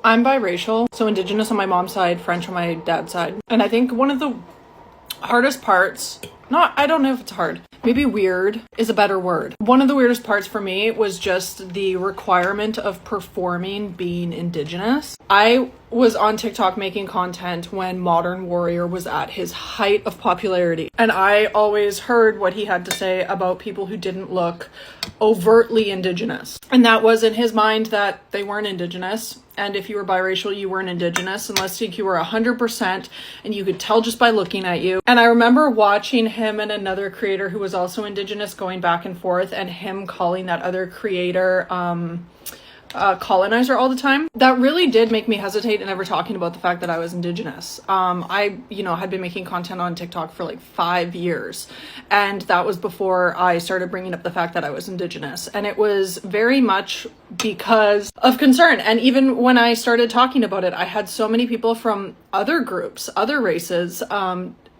I'm biracial, so Indigenous on my mom's side, French on my dad's side. And I think one of the hardest parts, I don't know if it's hard, maybe weird is a better word. One of the weirdest parts for me was just the requirement of performing being Indigenous. I was on TikTok making content when Modern Warrior was at his height of popularity. And I always heard what he had to say about people who didn't look overtly Indigenous. And that was in his mind that they weren't Indigenous. And if you were biracial, you weren't Indigenous unless you were 100% and you could tell just by looking at you. And I remember watching him and another creator who was also Indigenous going back and forth, and him calling that other creator colonizer all the time. That really did make me hesitate in ever talking about the fact that I was Indigenous. I had been making content on TikTok for like 5 years, and that was before I started bringing up the fact that I was Indigenous. And it was very much because of concern. And even when I started talking about it, I had so many people from other groups, other races,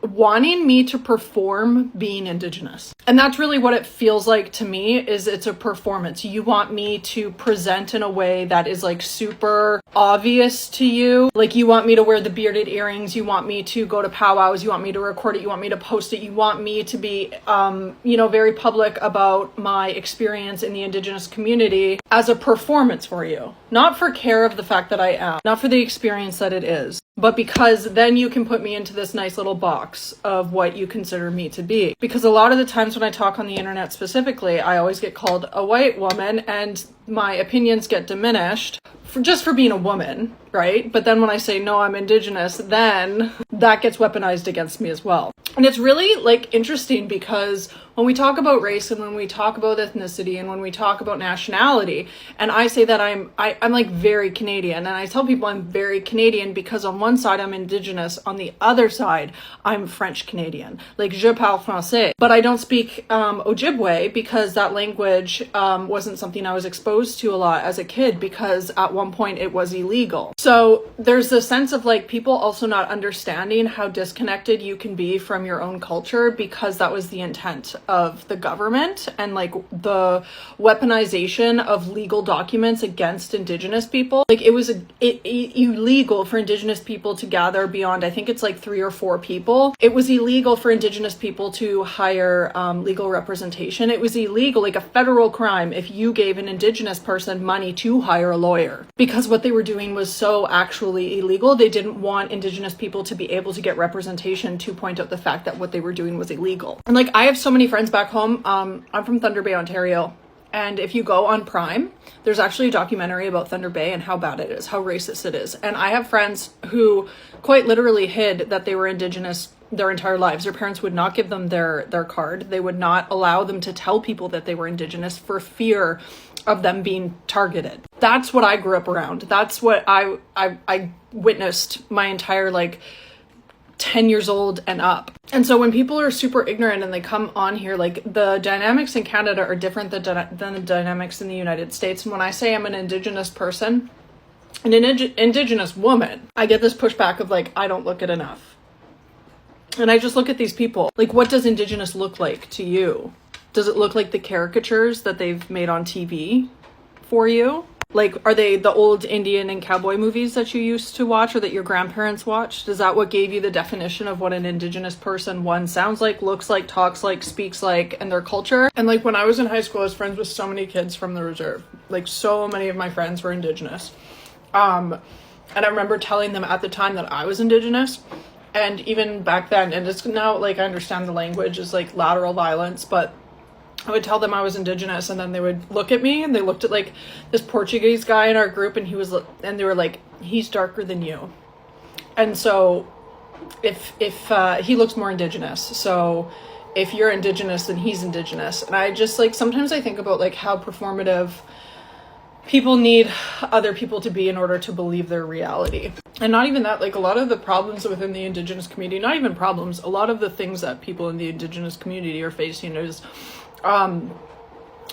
wanting me to perform being Indigenous. And that's really what it feels like to me, is it's a performance. You want me to present in a way that is like super obvious to you. Like, you want me to wear the bearded earrings, you want me to go to powwows, you want me to record it, you want me to post it, you want me to be very public about my experience in the Indigenous community as a performance for you. Not for care of the fact that I am, not for the experience that it is, but because then you can put me into this nice little box of what you consider me to be. Because a lot of the times when I talk on the internet specifically, I always get called a white woman and my opinions get diminished for being a woman, right? But then when I say, no, I'm Indigenous, then that gets weaponized against me as well. And it's really like interesting because when we talk about race and when we talk about ethnicity and when we talk about nationality, and I say that I'm like very Canadian, and I tell people I'm very Canadian because on one side I'm Indigenous, on the other side I'm French Canadian. Like, je parle français, but I don't speak Ojibwe because that language wasn't something I was exposed to a lot as a kid, because at one point it was illegal. So there's a sense of like people also not understanding how disconnected you can be from your own culture, because that was the intent of the government, and like the weaponization of legal documents against Indigenous people. Like, it was illegal for Indigenous people to gather beyond, I think it's like 3 or 4 people. It was illegal for Indigenous people to hire legal representation. It was illegal, like a federal crime, if you gave an Indigenous person money to hire a lawyer, because what they were doing was so actually illegal. They didn't want Indigenous people to be able to get representation to point out the fact that what they were doing was illegal. And like, I have so many friends back home. I'm from Thunder Bay, Ontario. And if you go on Prime, there's actually a documentary about Thunder Bay and how bad it is, how racist it is. And I have friends who quite literally hid that they were Indigenous their entire lives. Their parents would not give them their card. They would not allow them to tell people that they were Indigenous for fear of them being targeted. That's what I grew up around. That's what I witnessed my entire 10 years old and up. And so when people are super ignorant and they come on here, like, the dynamics in Canada are different than the dynamics in the United States. And when I say I'm an Indigenous person, an Indigenous woman, I get this pushback of like, I don't look it enough. And I just look at these people. Like, what does Indigenous look like to you? Does it look like the caricatures that they've made on TV for you? Like, are they the old Indian and cowboy movies that you used to watch or that your grandparents watched? Is that what gave you the definition of what an Indigenous person, one, sounds like, looks like, talks like, speaks like, and their culture? And like, when I was in high school, I was friends with so many kids from the reserve. Like, so many of my friends were Indigenous. And I remember telling them at the time that I was Indigenous. And even back then, and it's now, like, I understand the language is like lateral violence, but I would tell them I was Indigenous, and then they would look at me, and they looked at like this Portuguese guy in our group, and they were like, he's darker than you. And so if he looks more Indigenous, so if you're Indigenous, then he's Indigenous. And I just, like, sometimes I think about like how performative people need other people to be in order to believe their reality. And not even that, like, a lot of the problems within the Indigenous community, not even problems, a lot of the things that people in the Indigenous community are facing is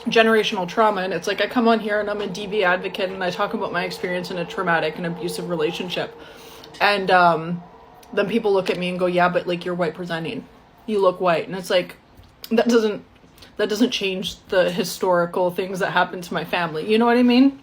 generational trauma. And it's like, I come on here and I'm a DV advocate and I talk about my experience in a traumatic and abusive relationship, and then people look at me and go, yeah, but like, you're white presenting, you look white. And it's like, that doesn't change the historical things that happened to my family, you know what I mean?